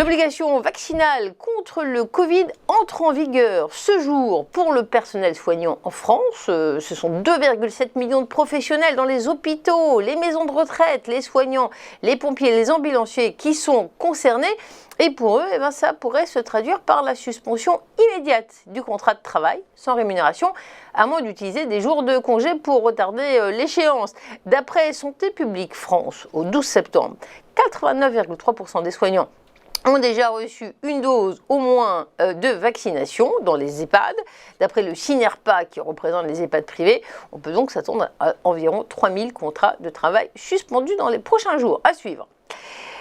L'obligation vaccinale contre le Covid entre en vigueur ce jour pour le personnel soignant en France. Ce sont 2,7 millions de professionnels dans les hôpitaux, les maisons de retraite, les soignants, les pompiers, les ambulanciers qui sont concernés. Et pour eux, ça pourrait se traduire par la suspension immédiate du contrat de travail sans rémunération, à moins d'utiliser des jours de congé pour retarder l'échéance. D'après Santé publique France, au 12 septembre, 89,3% des soignants ont déjà reçu une dose au moins de vaccination dans les EHPAD. D'après le CINERPA, qui représente les EHPAD privés, on peut donc s'attendre à environ 3000 contrats de travail suspendus dans les prochains jours. À suivre.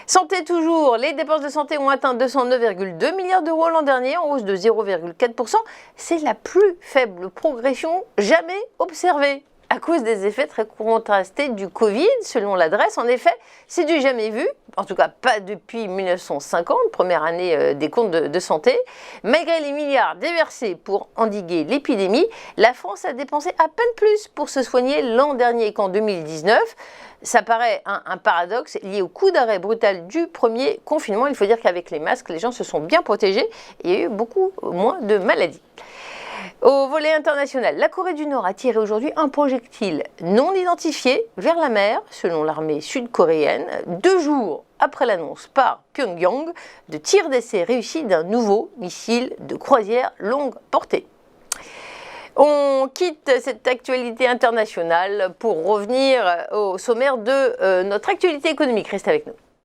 Santé toujours, les dépenses de santé ont atteint 209,2 milliards d'euros l'an dernier, en hausse de 0,4%. C'est la plus faible progression jamais observée, à cause des effets très contrastés du Covid, selon l'adresse. En effet, c'est du jamais vu, en tout cas pas depuis 1950, première année des comptes de santé. Malgré les milliards déversés pour endiguer l'épidémie, la France a dépensé à peine plus pour se soigner l'an dernier qu'en 2019. Ça paraît un paradoxe lié au coup d'arrêt brutal du premier confinement. Il faut dire qu'avec les masques, les gens se sont bien protégés et il y a eu beaucoup moins de maladies. Au volet international, la Corée du Nord a tiré aujourd'hui un projectile non identifié vers la mer, selon l'armée sud-coréenne, 2 jours après l'annonce par Pyongyang de tir d'essai réussi d'un nouveau missile de croisière longue portée. On quitte cette actualité internationale pour revenir au sommaire de notre actualité économique. Restez avec nous.